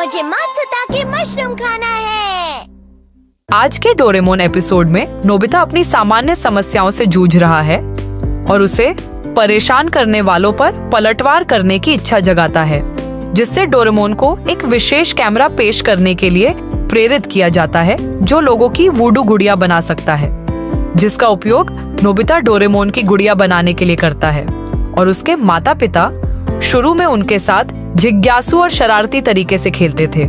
मुझे मात्सुता के मशरूम खाना है। आज के डोरेमोन एपिसोड में नोबिता अपनी सामान्य समस्याओं से जूझ रहा है और उसे परेशान करने वालों पर पलटवार करने की इच्छा जगाता है, जिससे डोरेमोन को एक विशेष कैमरा पेश करने के लिए प्रेरित किया जाता है जो लोगों की वूडू गुड़िया बना सकता है, जिसका उपयोग नोबिता डोरेमोन की गुड़िया बनाने के लिए करता है। और उसके माता पिता शुरू में उनके साथ जिज्ञासु और शरारती तरीके से खेलते थे,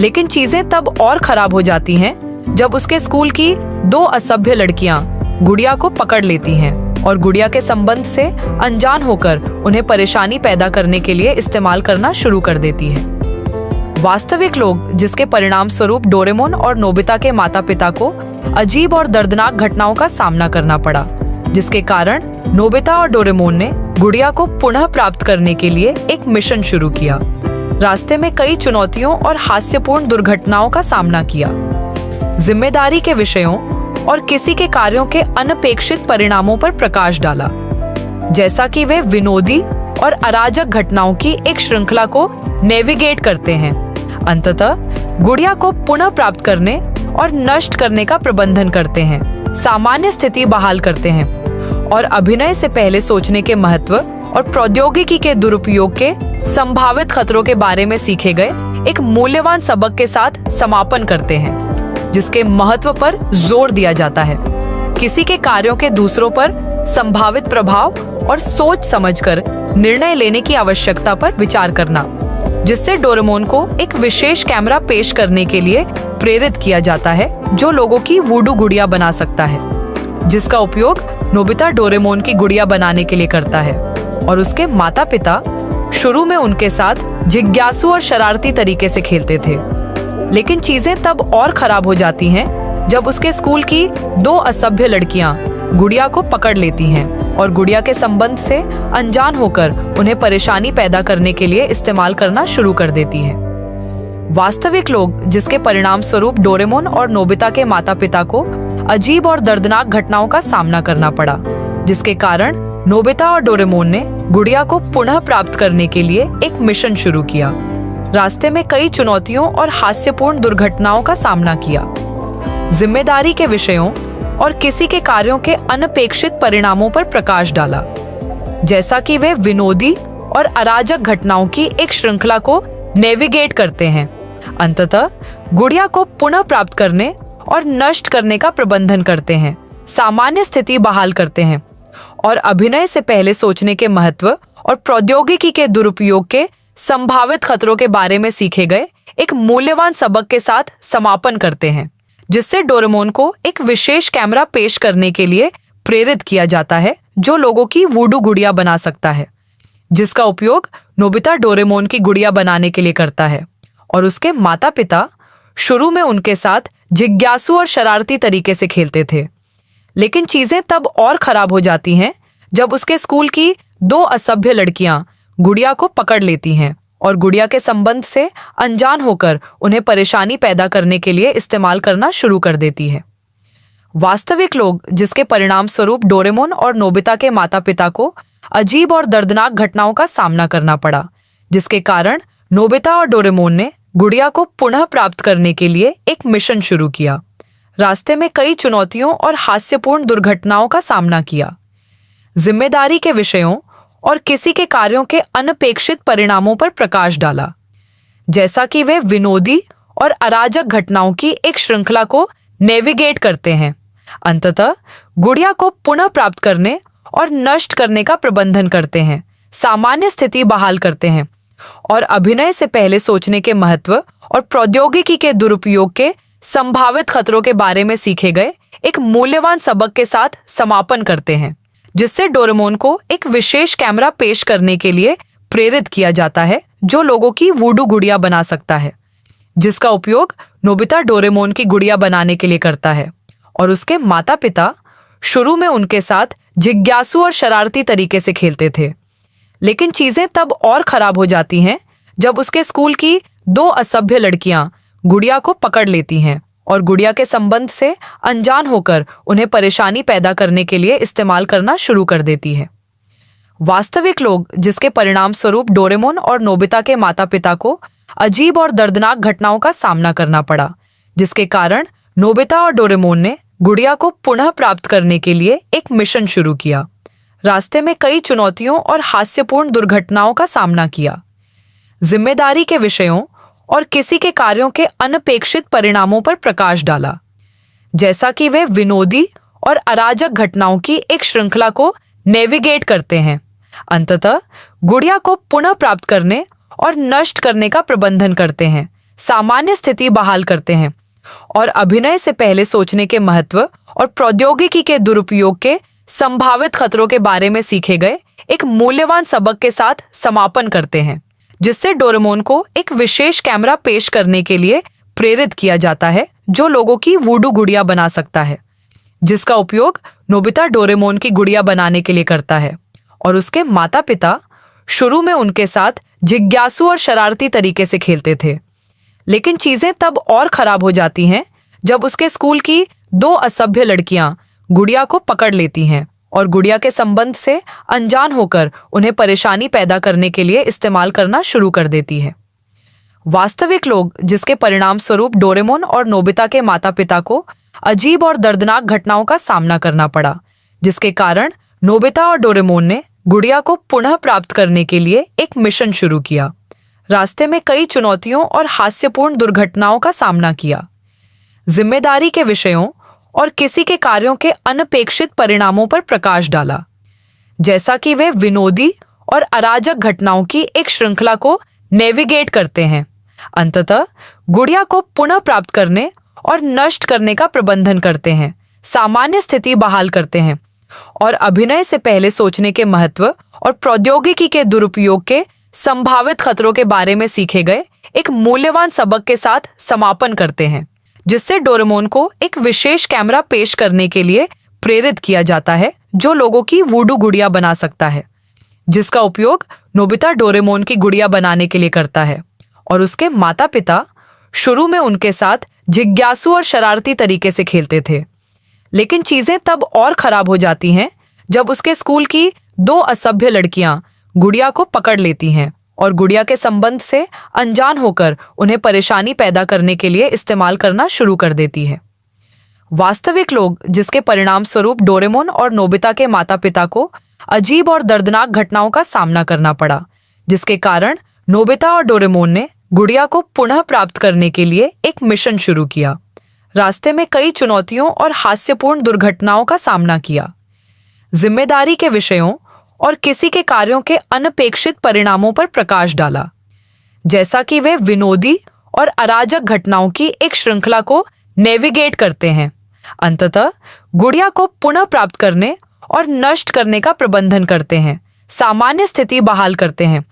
लेकिन चीजें तब और खराब हो जाती हैं जब उसके स्कूल की दो असभ्य लड़कियां गुड़िया को पकड़ लेती हैं और गुड़िया के संबंध से अनजान होकर उन्हें परेशानी पैदा करने के लिए इस्तेमाल करना शुरू कर देती है। वास्तविक लोग, जिसके परिणाम स्वरूप डोरेमोन और नोबिता के माता पिता को अजीब और दर्दनाक घटनाओं का सामना करना पड़ा, जिसके कारण नोबिता और डोरेमोन ने गुड़िया को पुनः प्राप्त करने के लिए एक मिशन शुरू किया। रास्ते में कई चुनौतियों और हास्यपूर्ण दुर्घटनाओं का सामना किया, जिम्मेदारी के विषयों और किसी के कार्यों के अनपेक्षित परिणामों पर प्रकाश डाला, जैसा कि वे विनोदी और अराजक घटनाओं की एक श्रृंखला को नेविगेट करते हैं। अंततः गुड़िया को पुनः प्राप्त करने और नष्ट करने का प्रबंधन करते हैं, सामान्य स्थिति बहाल करते हैं और अभिनय से पहले सोचने के महत्व और प्रौद्योगिकी के दुरुपयोग के संभावित खतरों के बारे में सीखे गए एक मूल्यवान सबक के साथ समापन करते हैं, जिसके महत्व पर जोर दिया जाता है। किसी के कार्यों के दूसरों पर संभावित प्रभाव और सोच समझकर निर्णय लेने की आवश्यकता पर विचार करना, जिससे डोरेमोन को एक विशेष कैमरा पेश करने के लिए प्रेरित किया जाता है जो लोगों की वूडू गुड़िया बना सकता है, जिसका उपयोग नोबिता डोरेमोन की गुड़िया बनाने के लिए करता है। और उसके माता पिता शुरू में उनके साथ जिज्ञासु और शरारती तरीके से खेलते थे, लेकिन चीजें तब और खराब हो जाती हैं जब उसके स्कूल की दो असभ्य लड़कियां गुड़िया को पकड़ लेती हैं और गुड़िया के संबंध से अनजान होकर उन्हें परेशानी पैदा करने के लिए इस्तेमाल करना शुरू कर देती हैं। वास्तविक लोग, जिसके परिणाम स्वरूप डोरेमोन और नोबिता के माता पिता को अजीब और दर्दनाक घटनाओं का सामना करना पड़ा, जिसके कारण नोबिता और डोरेमोन ने गुड़िया को पुनः प्राप्त करने के लिए एक मिशन शुरू किया। रास्ते में कई चुनौतियों और हास्यपूर्ण दुर्घटनाओं का सामना किया, जिम्मेदारी के विषयों और किसी के कार्यों के अनपेक्षित परिणामों पर प्रकाश डाला, जैसा कि वे विनोदी और अराजक घटनाओं की एक श्रृंखला को नेविगेट करते हैं। अंततः गुड़िया को पुनः प्राप्त करने और नष्ट करने का प्रबंधन करते हैं, सामान्य स्थिति बहाल करते हैं और अभिनय से पहले सोचने के महत्व और प्रौद्योगिकी के दुरुपयोग के संभावित खतरों के बारे में सीखे गए एक मूल्यवान सबक के साथ समापन करते हैं, जिससे डोरेमोन को एक विशेष कैमरा पेश करने के लिए प्रेरित किया जाता है जो लोगों की वूडू गुड़िया बना सकता है, जिसका उपयोग नोबिता डोरेमोन की गुड़िया बनाने के लिए करता है। और उसके माता पिता शुरू में उनके साथ जिज्ञासु और शरारती तरीके से खेलते थे, लेकिन चीजें तब और खराब हो जाती हैं जब उसके स्कूल की दो असभ्य लड़कियां गुड़िया को पकड़ लेती हैं और गुड़िया के संबंध से अनजान होकर उन्हें परेशानी पैदा करने के लिए इस्तेमाल करना शुरू कर देती है। वास्तविक लोग, जिसके परिणाम स्वरूप डोरेमोन और नोबिता के माता पिता को अजीब और दर्दनाक घटनाओं का सामना करना पड़ा, जिसके कारण नोबिता और डोरेमोन ने गुड़िया को पुनः प्राप्त करने के लिए एक मिशन शुरू किया। रास्ते में कई चुनौतियों और हास्यपूर्ण दुर्घटनाओं का सामना किया, जिम्मेदारी के विषयों और किसी के कार्यों के अनपेक्षित परिणामों पर प्रकाश डाला, जैसा कि वे विनोदी और अराजक घटनाओं की एक श्रृंखला को नेविगेट करते हैं। अंततः गुड़िया को पुनः प्राप्त करने और नष्ट करने का प्रबंधन करते हैं, सामान्य स्थिति बहाल करते हैं और अभिनय से पहले सोचने के महत्व और प्रौद्योगिकी के दुरुपयोग के संभावित खतरों के बारे में सीखे गए एक मूल्यवान सबक के साथ समापन करते हैं, जिससे डोरेमोन को एक विशेष कैमरा पेश करने के लिए प्रेरित किया जाता है जो लोगों की वूडू गुड़िया बना सकता है, जिसका उपयोग नोबिता डोरेमोन की गुड़िया बनाने के लिए करता है। और उसके माता पिता शुरू में उनके साथ जिज्ञासु और शरारती तरीके से खेलते थे, लेकिन चीजें तब और खराब हो जाती हैं जब उसके स्कूल की दो असभ्य लड़कियां गुड़िया को पकड़ लेती हैं और गुड़िया के संबंध से अनजान होकर उन्हें परेशानी पैदा करने के लिए इस्तेमाल करना शुरू कर देती है। वास्तविक लोग, जिसके परिणाम स्वरूप डोरेमोन और नोबिता के माता पिता को अजीब और दर्दनाक घटनाओं का सामना करना पड़ा, जिसके कारण नोबिता और डोरेमोन ने गुड़िया को पुनः प्राप्त करने के लिए एक मिशन शुरू किया। रास्ते में कई चुनौतियों और हास्यपूर्ण दुर्घटनाओं का सामना किया। जिम्मेदारी के विषयों और किसी के कार्यों के अनपेक्षित परिणामों पर प्रकाश डाला, जैसा कि वे विनोदी और अराजक घटनाओं की एक श्रृंखला को नेविगेट करते हैं। अंततः गुड़िया को पुनः प्राप्त करने और नष्ट करने का प्रबंधन करते हैं, सामान्य स्थिति बहाल करते हैं और अभिनय से पहले सोचने के महत्व और प्रौद्योगिकी के दुरुपयोग के संभावित खतरों के बारे में सीखे गए एक मूल्यवान सबक के साथ समापन करते हैं, जिससे डोरेमोन को एक विशेष कैमरा पेश करने के लिए प्रेरित किया जाता है जो लोगों की वूडू गुड़िया बना सकता है, जिसका उपयोग नोबिता डोरेमोन की गुड़िया बनाने के लिए करता है। और उसके माता पिता शुरू में उनके साथ जिज्ञासु और शरारती तरीके से खेलते थे, लेकिन चीजें तब और खराब हो जाती हैं जब उसके स्कूल की 2 असभ्य लड़कियां गुड़िया को पकड़ लेती हैं और गुड़िया के संबंध से अनजान होकर उन्हें परेशानी पैदा करने के लिए इस्तेमाल करना शुरू कर देती है। वास्तविक लोग, जिसके परिणाम स्वरूप डोरेमोन और नोबिता के माता पिता को अजीब और दर्दनाक घटनाओं का सामना करना पड़ा, जिसके कारण नोबिता और डोरेमोन ने गुड़िया को पुनः प्राप्त करने के लिए एक मिशन शुरू किया। रास्ते में कई चुनौतियों और हास्यपूर्ण दुर्घटनाओं का सामना किया। जिम्मेदारी के विषयों और किसी के कार्यों के अनपेक्षित परिणामों पर प्रकाश डाला, जैसा कि वे विनोदी और अराजक घटनाओं की एक श्रृंखला को नेविगेट करते हैं। अंततः गुड़िया को पुनः प्राप्त करने और नष्ट करने का प्रबंधन करते हैं, सामान्य स्थिति बहाल करते हैं और अभिनय से पहले सोचने के महत्व और प्रौद्योगिकी के दुरुपयोग के संभावित खतरों के बारे में सीखे गए एक मूल्यवान सबक के साथ समापन करते हैं, जिससे डोरेमोन को एक विशेष कैमरा पेश करने के लिए प्रेरित किया जाता है जो लोगों की वूडू गुड़िया बना सकता है, जिसका उपयोग नोबिता डोरेमोन की गुड़िया बनाने के लिए करता है। और उसके माता पिता शुरू में उनके साथ जिज्ञासु और शरारती तरीके से खेलते थे, लेकिन चीजें तब और खराब हो जाती हैं जब उसके स्कूल की 2 असभ्य लड़कियां गुड़िया को पकड़ लेती हैं और गुड़िया के संबंध से अनजान होकर उन्हें परेशानी पैदा करने के लिए इस्तेमाल करना शुरू कर देती है। वास्तविक लोग, जिसके परिणाम स्वरूप डोरेमोन और नोबिता के माता पिता को अजीब और दर्दनाक घटनाओं का सामना करना पड़ा, जिसके कारण नोबिता और डोरेमोन ने गुड़िया को पुनः प्राप्त करने के लिए एक मिशन शुरू किया। रास्ते में कई चुनौतियों और हास्यपूर्ण दुर्घटनाओं का सामना किया। जिम्मेदारी के विषयों और किसी के कार्यों के अनपेक्षित परिणामों पर प्रकाश डाला, जैसा कि वे विनोदी और अराजक घटनाओं की एक श्रृंखला को नेविगेट करते हैं। अंततः गुड़िया को पुनः प्राप्त करने और नष्ट करने का प्रबंधन करते हैं, सामान्य स्थिति बहाल करते हैं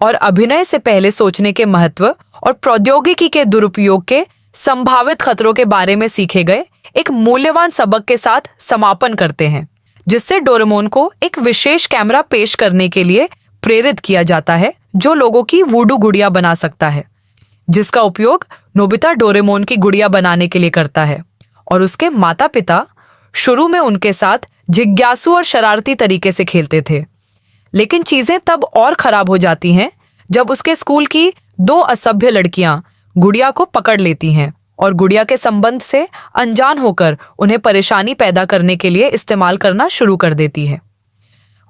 और अभिनय से पहले सोचने के महत्व और प्रौद्योगिकी के दुरुपयोग के संभावित खतरों के बारे में सीखे गए एक मूल्यवान सबक के साथ समापन करते हैं, जिससे डोरेमोन को एक विशेष कैमरा पेश करने के लिए प्रेरित किया जाता है जो लोगों की वूडू गुड़िया बना सकता है, जिसका उपयोग नोबिता डोरेमोन की गुड़िया बनाने के लिए करता है। और उसके माता पिता शुरू में उनके साथ जिज्ञासु और शरारती तरीके से खेलते थे, लेकिन चीजें तब और खराब हो जाती हैं जब उसके स्कूल की 2 असभ्य लड़कियां गुड़िया को पकड़ लेती हैं और गुड़िया के संबंध से अनजान होकर उन्हें परेशानी पैदा करने के लिए इस्तेमाल करना शुरू कर देती है।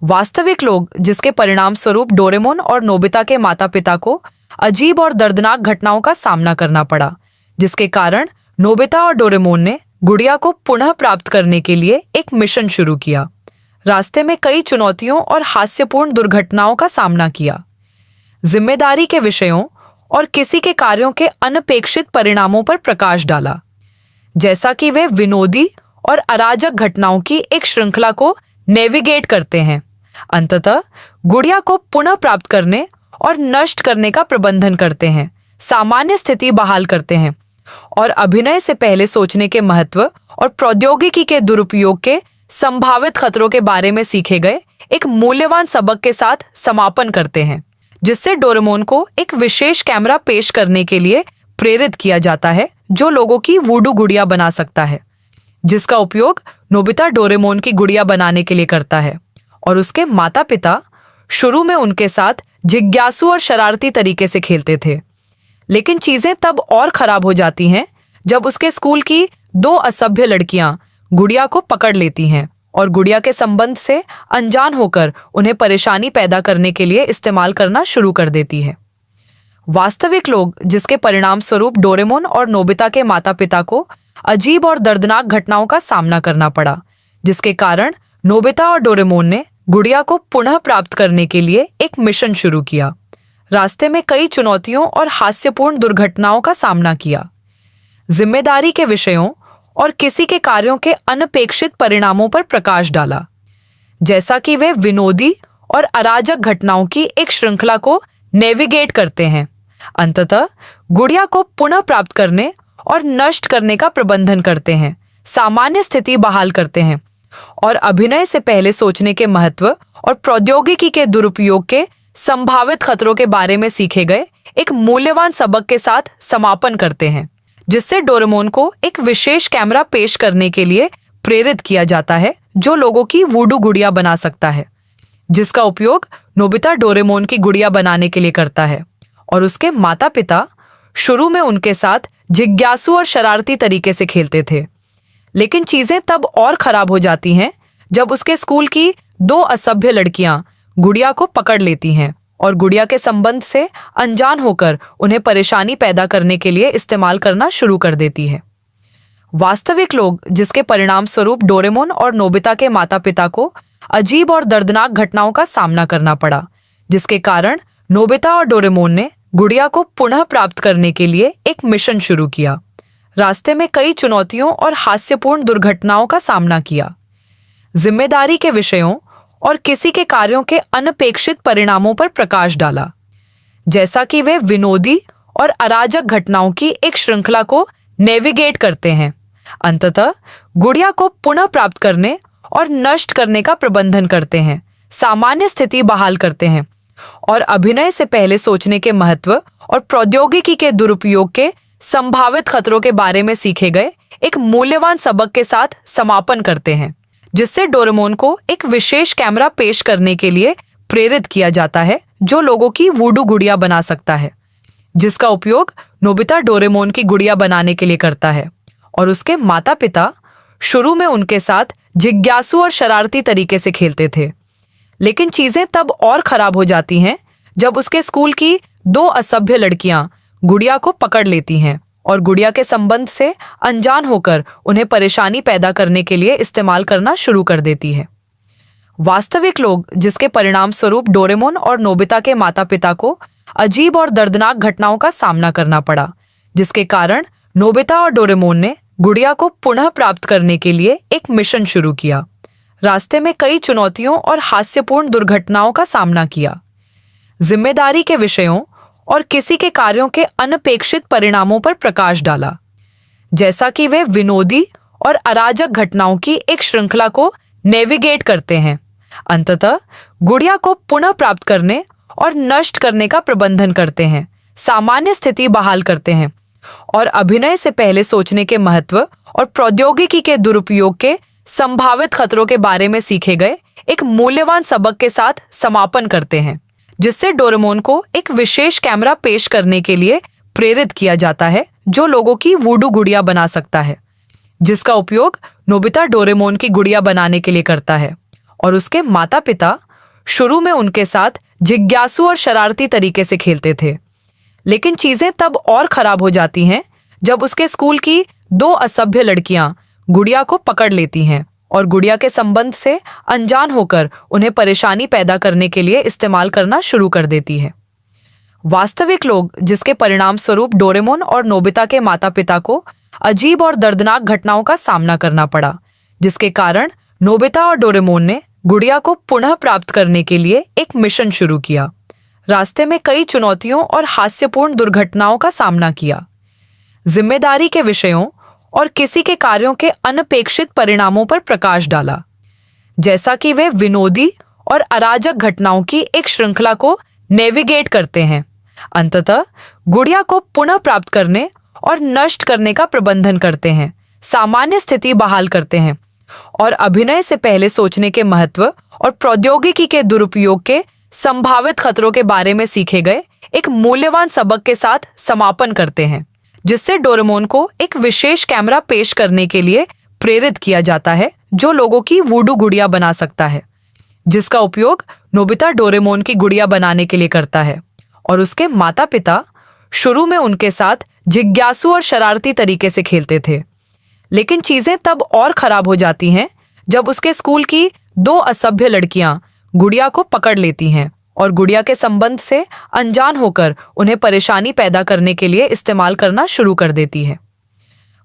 वास्तविक लोग, जिसके परिणाम स्वरूप डोरेमोन और नोबिता के माता पिता को अजीब और दर्दनाक घटनाओं का सामना करना पड़ा, जिसके कारण नोबिता और डोरेमोन ने गुड़िया को पुनः प्राप्त करने के लिए एक मिशन शुरू किया। रास्ते में कई चुनौतियों और हास्यपूर्ण दुर्घटनाओं का सामना किया। जिम्मेदारी के विषयों और किसी के कार्यों के अनपेक्षित परिणामों पर प्रकाश डाला, जैसा कि वे विनोदी और अराजक घटनाओं की एक श्रृंखला को नेविगेट करते हैं। अंततः गुड़िया को पुनः प्राप्त करने और नष्ट करने का प्रबंधन करते हैं, सामान्य स्थिति बहाल करते हैं और अभिनय से पहले सोचने के महत्व और प्रौद्योगिकी के दुरुपयोग के संभावित खतरों के बारे में सीखे गए एक मूल्यवान सबक के साथ समापन करते हैं, जिससे डोरेमोन को एक विशेष कैमरा पेश करने के लिए प्रेरित किया जाता है जो लोगों की वूडू गुड़िया बना सकता है, जिसका उपयोग नोबिता डोरेमोन की गुड़िया बनाने के लिए करता है। और उसके माता पिता शुरू में उनके साथ जिज्ञासु और शरारती तरीके से खेलते थे, लेकिन चीजें तब और खराब हो जाती हैं जब उसके स्कूल की दो असभ्य लड़कियां गुड़िया को पकड़ लेती हैं और गुड़िया के संबंध से अनजान होकर उन्हें परेशानी पैदा करने के लिए इस्तेमाल करना शुरू कर देती है। वास्तविक लोग जिसके परिणाम स्वरूप डोरेमोन और नोबिता के माता पिता को अजीब और दर्दनाक घटनाओं का सामना करना पड़ा, जिसके कारण नोबिता और डोरेमोन ने गुड़िया को पुनः प्राप्त करने के लिए एक मिशन शुरू किया। रास्ते में कई चुनौतियों और हास्यपूर्ण दुर्घटनाओं का सामना किया, जिम्मेदारी के विषयों और किसी के कार्यों के अनपेक्षित परिणामों पर प्रकाश डाला, जैसा कि वे विनोदी और अराजक घटनाओं की एक श्रृंखला को नेविगेट करते हैं। अंततः गुड़िया को पुनः प्राप्त करने और नष्ट करने का प्रबंधन करते हैं, सामान्य स्थिति बहाल करते हैं और अभिनय से पहले सोचने के महत्व और प्रौद्योगिकी के दुरुपयोग के संभावित खतरों के बारे में सीखे गए एक मूल्यवान सबक के साथ समापन करते हैं, जिससे डोरेमोन को एक विशेष कैमरा पेश करने के लिए प्रेरित किया जाता है जो लोगों की वूडू गुड़िया बना सकता है, जिसका उपयोग नोबिता डोरेमोन की गुड़िया बनाने के लिए करता है और उसके माता पिता शुरू में उनके साथ जिज्ञासु और शरारती तरीके से खेलते थे। लेकिन चीजें तब और खराब हो जाती हैं जब उसके स्कूल की दो असभ्य लड़कियां गुड़िया को पकड़ लेती हैं और गुड़िया के संबंध से अनजान होकर उन्हें परेशानी पैदा करने के लिए इस्तेमाल करना शुरू कर देती है। वास्तविक लोग जिसके परिणाम स्वरूप डोरेमोन और नोबिता के माता पिता को अजीब और दर्दनाक घटनाओं का सामना करना पड़ा, जिसके कारण नोबिता और डोरेमोन ने गुड़िया को पुनः प्राप्त करने के लिए एक मिशन शुरू किया। रास्ते में कई चुनौतियों और हास्यपूर्ण दुर्घटनाओं का सामना किया, जिम्मेदारी के विषयों और किसी के कार्यों के अनपेक्षित परिणामों पर प्रकाश डाला, जैसा कि वे विनोदी और अराजक घटनाओं की एक श्रृंखला को नेविगेट करते हैं। अंततः गुड़िया को पुनः प्राप्त करने और नष्ट करने का प्रबंधन करते हैं, सामान्य स्थिति बहाल करते हैं और अभिनय से पहले सोचने के महत्व और प्रौद्योगिकी के दुरुपयोग के संभावित खतरों के बारे में सीखे गए एक मूल्यवान सबक के साथ समापन करते हैं, जिससे डोरेमोन को एक विशेष कैमरा पेश करने के लिए प्रेरित किया जाता है जो लोगों की वूडू गुड़िया बना सकता है, जिसका उपयोग नोबिता डोरेमोन की गुड़िया बनाने के लिए करता है और उसके माता पिता शुरू में उनके साथ जिज्ञासु और शरारती तरीके से खेलते थे। लेकिन चीजें तब और खराब हो जाती हैं जब उसके स्कूल की दो असभ्य लड़कियां गुड़िया को पकड़ लेती हैं और गुड़िया के संबंध से अनजान होकर उन्हें परेशानी पैदा करने के लिए इस्तेमाल करना शुरू कर देती है। वास्तविक लोग जिसके परिणाम स्वरूप डोरेमोन और नोबिता के माता पिता को अजीब और दर्दनाक घटनाओं का सामना करना पड़ा, जिसके कारण नोबिता और डोरेमोन ने गुड़िया को पुनः प्राप्त करने के लिए एक मिशन शुरू किया। रास्ते में कई चुनौतियों और हास्यपूर्ण दुर्घटनाओं का सामना किया, जिम्मेदारी के विषयों और किसी के कार्यों के अनपेक्षित परिणामों पर प्रकाश डाला, जैसा कि वे विनोदी और अराजक घटनाओं की एक श्रृंखला को नेविगेट करते हैं। अंततः गुड़िया को पुनः प्राप्त करने और नष्ट करने का प्रबंधन करते हैं, सामान्य स्थिति बहाल करते हैं और अभिनय से पहले सोचने के महत्व और प्रौद्योगिकी के दुरुपयोग के संभावित खतरों के बारे में सीखे गए एक मूल्यवान सबक के साथ समापन करते हैं, जिससे डोरेमोन को एक विशेष कैमरा पेश करने के लिए प्रेरित किया जाता है जो लोगों की वूडू गुड़िया बना सकता है, जिसका उपयोग नोबिता डोरेमोन की गुड़िया बनाने के लिए करता है और उसके माता पिता शुरू में उनके साथ जिज्ञासु और शरारती तरीके से खेलते थे। लेकिन चीजें तब और खराब हो जाती हैं जब उसके स्कूल की दो असभ्य लड़कियां गुड़िया को पकड़ लेती हैं और गुड़िया के संबंध से अनजान होकर उन्हें परेशानी पैदा करने के लिए इस्तेमाल करना शुरू कर देती है। वास्तविक लोग जिसके परिणाम स्वरूप डोरेमोन और नोबिता के माता पिता को अजीब और दर्दनाक घटनाओं का सामना करना पड़ा, जिसके कारण नोबिता और डोरेमोन ने गुड़िया को पुनः प्राप्त करने के लिए एक मिशन शुरू किया। रास्ते में कई चुनौतियों और हास्यपूर्ण दुर्घटनाओं का सामना किया, जिम्मेदारी के विषयों और किसी के कार्यों के अनपेक्षित परिणामों पर प्रकाश डाला, जैसा कि वे विनोदी और अराजक घटनाओं की एक श्रृंखला को नेविगेट करते हैं। अंततः गुड़िया को पुनः प्राप्त करने और नष्ट करने का प्रबंधन करते हैं, सामान्य स्थिति बहाल करते हैं और अभिनय से पहले सोचने के महत्व और प्रौद्योगिकी के दुरुपयोग के संभावित खतरों के बारे में सीखे गए एक मूल्यवान सबक के साथ समापन करते हैं, जिससे डोरेमोन को एक विशेष कैमरा पेश करने के लिए प्रेरित किया जाता है जो लोगों की वूडू गुड़िया बना सकता है, जिसका उपयोग नोबिता डोरेमोन की गुड़िया बनाने के लिए करता है। और उसके माता पिता शुरू में उनके साथ जिज्ञासु और शरारती तरीके से खेलते थे, लेकिन चीजें तब और खराब हो जाती हैं जब उसके स्कूल की दो असभ्य लड़कियां गुड़िया को पकड़ लेती हैं और गुड़िया के संबंध से अनजान होकर उन्हें परेशानी पैदा करने के लिए इस्तेमाल करना शुरू कर देती है।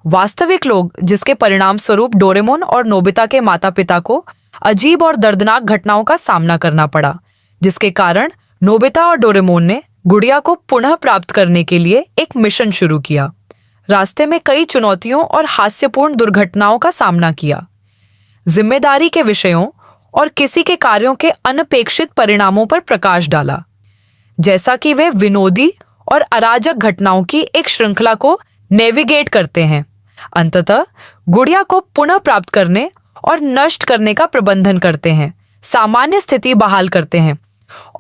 वास्तविक लोग जिसके परिणाम स्वरूप डोरेमोन और नोबिता के माता पिता को अजीब और दर्दनाक घटनाओं का सामना करना पड़ा, जिसके कारण नोबिता और डोरेमोन ने गुड़िया को पुनः प्राप्त करने के लिए एक मिशन शुरू किया। रास्ते में कई चुनौतियों और हास्यपूर्ण दुर्घटनाओं का सामना किया, जिम्मेदारी के विषयों और किसी के कार्यों के अनपेक्षित परिणामों पर प्रकाश डाला, जैसा कि वे विनोदी और अराजक घटनाओं की एक श्रृंखला को नेविगेट करते हैं। अंततः गुड़िया को पुनः प्राप्त करने और नष्ट करने का प्रबंधन करते हैं, सामान्य स्थिति बहाल करते हैं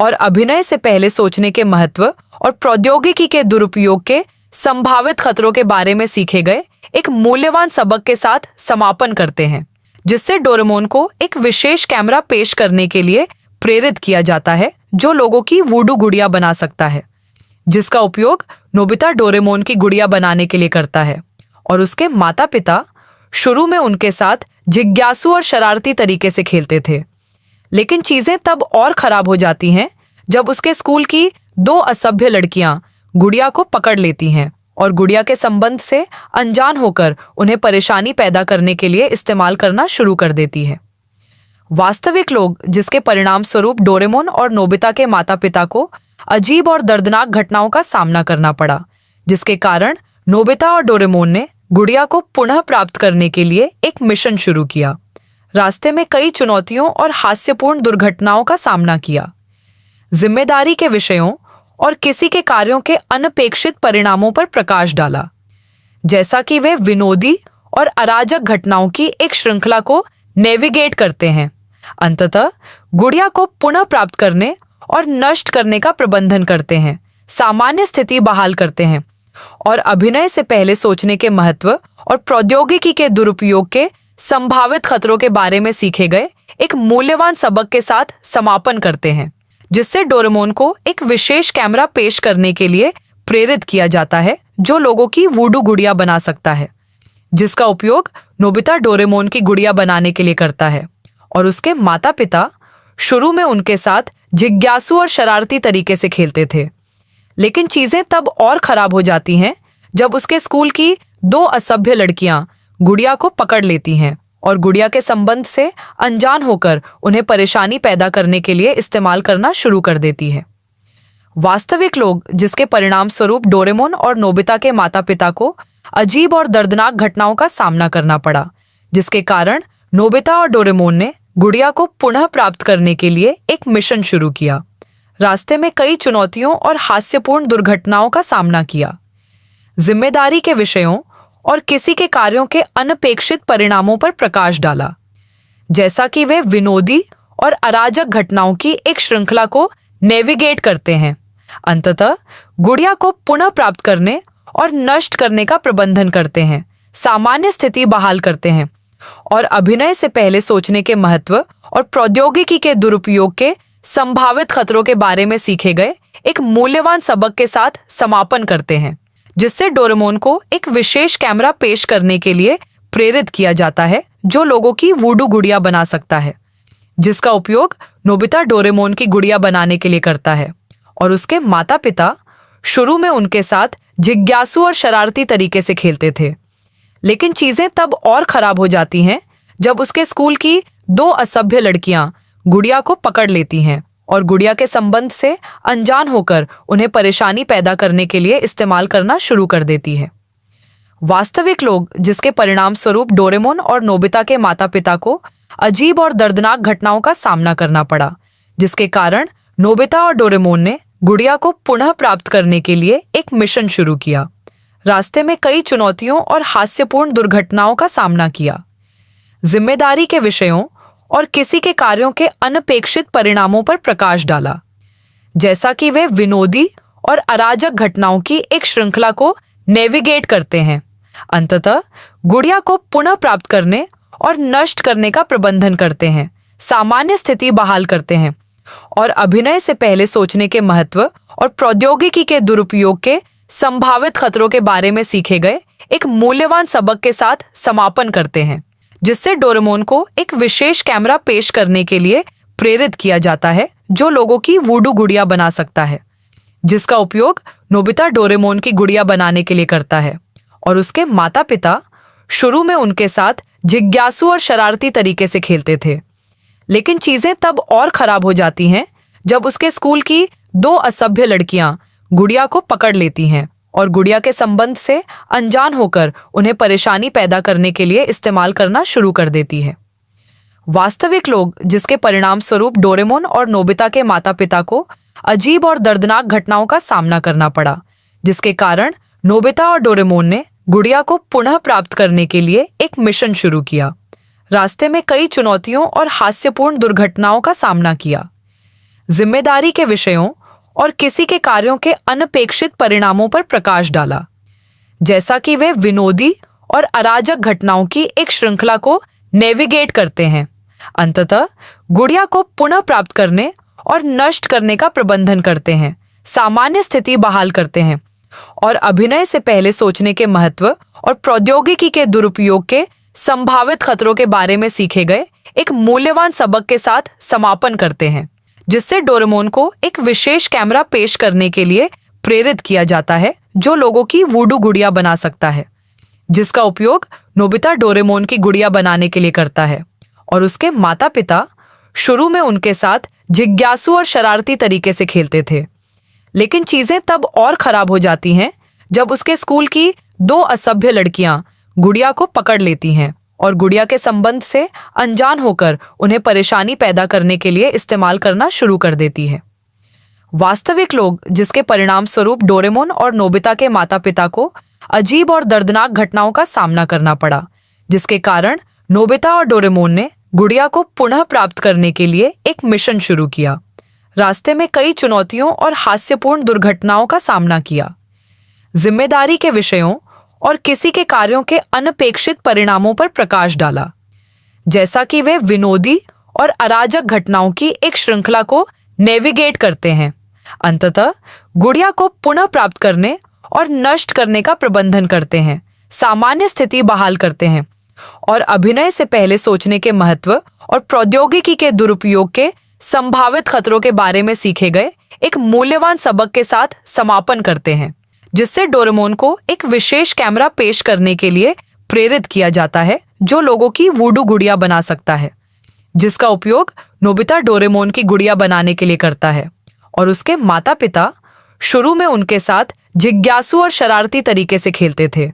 और अभिनय से पहले सोचने के महत्व और प्रौद्योगिकी के दुरुपयोग के संभावित खतरों के बारे में सीखे गए एक मूल्यवान सबक के साथ समापन करते हैं, जिससे डोरेमोन को एक विशेष कैमरा पेश करने के लिए प्रेरित किया जाता है जो लोगों की वूडू गुड़िया बना सकता है, जिसका उपयोग नोबिता डोरेमोन की गुड़िया बनाने के लिए करता है। और उसके माता पिता शुरू में उनके साथ जिज्ञासु और शरारती तरीके से खेलते थे, लेकिन चीजें तब और खराब हो जाती हैं जब उसके स्कूल की दो असभ्य लड़कियां गुड़िया को पकड़ लेती हैं और गुड़िया के संबंध से अनजान होकर उन्हें परेशानी पैदा करने के लिए इस्तेमाल करना शुरू कर देती है। वास्तविक लोग जिसके परिणाम स्वरूप डोरेमोन और नोबिता के माता पिता को अजीब और दर्दनाक घटनाओं का सामना करना पड़ा, जिसके कारण नोबिता और डोरेमोन ने गुड़िया को पुनः प्राप्त करने के लिए एक मिशन शुरू किया। रास्ते में कई चुनौतियों और हास्यपूर्ण दुर्घटनाओं का सामना किया, जिम्मेदारी के विषयों और किसी के कार्यों के अनपेक्षित परिणामों पर प्रकाश डाला, जैसा कि वे विनोदी और अराजक घटनाओं की एक श्रृंखला को नेविगेट करते हैं। अंततः गुड़िया को पुनः प्राप्त करने और नष्ट करने का प्रबंधन करते हैं, सामान्य स्थिति बहाल करते हैं और अभिनय से पहले सोचने के महत्व और प्रौद्योगिकी के दुरुपयोग के संभावित खतरों के बारे में सीखे गए एक मूल्यवान सबक के साथ समापन करते हैं, जिससे डोरेमोन को एक विशेष कैमरा पेश करने के लिए प्रेरित किया जाता है जो लोगों की वूडू गुड़िया बना सकता है, जिसका उपयोग नोबिता डोरेमोन की गुड़िया बनाने के लिए करता है। और उसके माता पिता शुरू में उनके साथ जिज्ञासु और शरारती तरीके से खेलते थे, लेकिन चीजें तब और खराब हो जाती हैं जब उसके स्कूल की दो असभ्य लड़कियां गुड़िया को पकड़ लेती हैं और गुड़िया के संबंध से अनजान होकर उन्हें परेशानी पैदा करने के लिए इस्तेमाल करना शुरू कर देती है। वास्तविक लोग जिसके परिणाम स्वरूप डोरेमोन और नोबिता के माता पिता को अजीब और दर्दनाक घटनाओं का सामना करना पड़ा, जिसके कारण नोबिता और डोरेमोन ने गुड़िया को पुनः प्राप्त करने के लिए एक मिशन शुरू किया। रास्ते में कई चुनौतियों और हास्यपूर्ण दुर्घटनाओं का सामना किया, जिम्मेदारी के विषयों और किसी के कार्यों के अनपेक्षित परिणामों पर प्रकाश डाला, जैसा कि वे विनोदी और अराजक घटनाओं की एक श्रृंखला को नेविगेट करते हैं। अंततः गुड़िया को पुनः प्राप्त करने और नष्ट करने का प्रबंधन करते हैं, सामान्य स्थिति बहाल करते हैं और अभिनय से पहले सोचने के महत्व और प्रौद्योगिकी के दुरुपयोग के संभावित खतरों के बारे में सीखे गए एक मूल्यवान सबक के साथ समापन करते हैं, जिससे डोरेमोन को एक विशेष कैमरा पेश करने के लिए प्रेरित किया जाता है जो लोगों की वूडू गुड़िया बना सकता है, जिसका उपयोग नोबिता डोरेमोन की गुड़िया बनाने के लिए करता है। और उसके माता पिता शुरू में उनके साथ जिज्ञासु और शरारती तरीके से खेलते थे, लेकिन चीजें तब और खराब हो जाती हैं जब उसके स्कूल की दो असभ्य लड़कियां गुड़िया को पकड़ लेती हैं और गुड़िया के संबंध से अनजान होकर उन्हें परेशानी पैदा करने के लिए इस्तेमाल करना शुरू कर देती है। वास्तविक लोग जिसके परिणाम स्वरूप डोरेमोन और नोबिता के माता पिता को अजीब और दर्दनाक घटनाओं का सामना करना पड़ा, जिसके कारण नोबिता और डोरेमोन ने गुड़िया को पुनः प्राप्त करने के लिए एक मिशन शुरू किया। रास्ते में कई चुनौतियों और हास्यपूर्ण दुर्घटनाओं का सामना किया, जिम्मेदारी के विषयों और किसी के कार्यों के अनपेक्षित परिणामों पर प्रकाश डाला, जैसा कि वे विनोदी और अराजक घटनाओं की एक श्रृंखला को नेविगेट करते हैं। अंततः गुड़िया को पुनः प्राप्त करने और नष्ट करने का प्रबंधन करते हैं, सामान्य स्थिति बहाल करते हैं और अभिनय से पहले सोचने के महत्व और प्रौद्योगिकी के दुरुपयोग के संभावित खतरों के बारे में सीखे गए एक मूल्यवान सबक के साथ समापन करते हैं, जिससे डोरेमोन को एक विशेष कैमरा पेश करने के लिए प्रेरित किया जाता है जो लोगों की वूडू गुड़िया बना सकता है, जिसका उपयोग नोबिता डोरेमोन की गुड़िया बनाने के लिए करता है और उसके माता पिता शुरू में उनके साथ जिज्ञासु और शरारती तरीके से खेलते थे। लेकिन चीजें तब और खराब हो जाती हैं जब उसके स्कूल की 2 असभ्य लड़कियां गुड़िया को पकड़ लेती हैं और गुड़िया के संबंध से अनजान होकर उन्हें परेशानी पैदा करने के लिए इस्तेमाल करना शुरू कर देती है। वास्तविक लोग जिसके परिणाम स्वरूप डोरेमोन और नोबिता के माता पिता को अजीब और दर्दनाक घटनाओं का सामना करना पड़ा, जिसके कारण नोबिता और डोरेमोन ने गुड़िया को पुनः प्राप्त करने के लिए एक मिशन शुरू किया। रास्ते में कई चुनौतियों और हास्यपूर्ण दुर्घटनाओं का सामना किया, जिम्मेदारी के विषयों और किसी के कार्यों के अनपेक्षित परिणामों पर प्रकाश डाला, जैसा कि वे विनोदी और अराजक घटनाओं की एक श्रृंखला को नेविगेट करते हैं। अंततः गुड़िया को पुनः प्राप्त करने और नष्ट करने का प्रबंधन करते हैं, सामान्य स्थिति बहाल करते हैं और अभिनय से पहले सोचने के महत्व और प्रौद्योगिकी के दुरुपयोग के संभावित खतरों के बारे में सीखे गए एक मूल्यवान सबक के साथ समापन करते हैं, जिससे डोरेमोन को एक विशेष कैमरा पेश करने के लिए प्रेरित किया जाता है जो लोगों की वूडू गुड़िया बना सकता है, जिसका उपयोग नोबिता डोरेमोन की गुड़िया बनाने के लिए करता है और उसके माता पिता शुरू में उनके साथ जिज्ञासु और शरारती तरीके से खेलते थे। लेकिन चीजें तब और खराब हो जाती हैं जब उसके स्कूल की 2 असभ्य लड़कियां गुड़िया को पकड़ लेती हैं और गुड़िया के संबंध से अनजान होकर उन्हें परेशानी पैदा करने के लिए इस्तेमाल करना शुरू कर देती है। वास्तविक लोग जिसके परिणाम स्वरूप डोरेमोन और नोबिता के माता पिता को अजीब और दर्दनाक घटनाओं का सामना करना पड़ा, जिसके कारण नोबिता और डोरेमोन ने गुड़िया को पुनः प्राप्त करने के लिए एक मिशन शुरू किया। रास्ते में कई चुनौतियों और हास्यपूर्ण दुर्घटनाओं का सामना किया, जिम्मेदारी के विषयों और किसी के कार्यों के अनपेक्षित परिणामों पर प्रकाश डाला, जैसा कि वे विनोदी और अराजक घटनाओं की एक श्रृंखला को नेविगेट करते हैं। अंततः गुड़िया को पुनः प्राप्त करने और नष्ट करने का प्रबंधन करते हैं, सामान्य स्थिति बहाल करते हैं और अभिनय से पहले सोचने के महत्व और प्रौद्योगिकी के दुरुपयोग के संभावित खतरों के बारे में सीखे गए एक मूल्यवान सबक के साथ समापन करते हैं, जिससे डोरेमोन को एक विशेष कैमरा पेश करने के लिए प्रेरित किया जाता है जो लोगों की वूडू गुड़िया बना सकता है, जिसका उपयोग नोबिता डोरेमोन की गुड़िया बनाने के लिए करता है और उसके माता पिता शुरू में उनके साथ जिज्ञासु और शरारती तरीके से खेलते थे।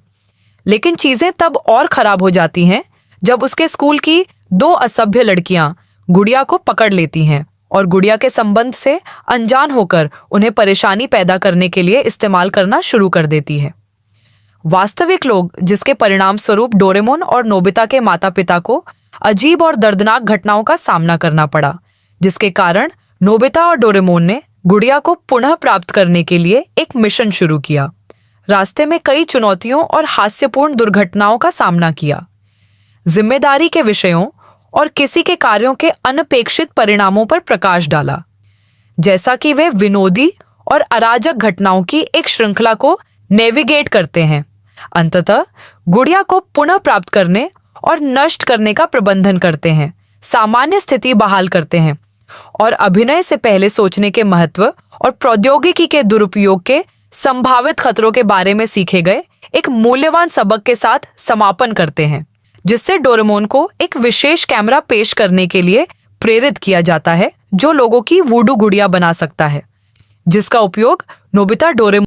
लेकिन चीजें तब और खराब हो जाती हैं जब उसके स्कूल की 2 असभ्य लड़कियां गुड़िया को पकड़ लेती हैं और गुड़िया के संबंध से अनजान होकर उन्हें परेशानी पैदा करने के लिए इस्तेमाल करना शुरू कर देती है। वास्तविक लोग जिसके परिणाम स्वरूप डोरेमोन और नोबिता के माता पिता को अजीब और दर्दनाक घटनाओं का सामना करना पड़ा, जिसके कारण नोबिता और डोरेमोन ने गुड़िया को पुनः प्राप्त करने के लिए एक मिशन शुरू किया। रास्ते में कई चुनौतियों और हास्यपूर्ण दुर्घटनाओं का सामना किया, जिम्मेदारी के विषयों और किसी के कार्यों के अनपेक्षित परिणामों पर प्रकाश डाला, जैसा कि वे विनोदी और अराजक घटनाओं की एक श्रृंखला को नेविगेट करते हैं। अंततः गुड़िया को पुनः प्राप्त करने और नष्ट करने का प्रबंधन करते हैं, सामान्य स्थिति बहाल करते हैं और अभिनय से पहले सोचने के महत्व और प्रौद्योगिकी के दुरुपयोग के संभावित खतरों के बारे में सीखे गए एक मूल्यवान सबक के साथ समापन करते हैं, जिससे डोरेमोन को एक विशेष कैमरा पेश करने के लिए प्रेरित किया जाता है जो लोगों की वूडू गुड़िया बना सकता है, जिसका उपयोग नोबिता डोरेमोन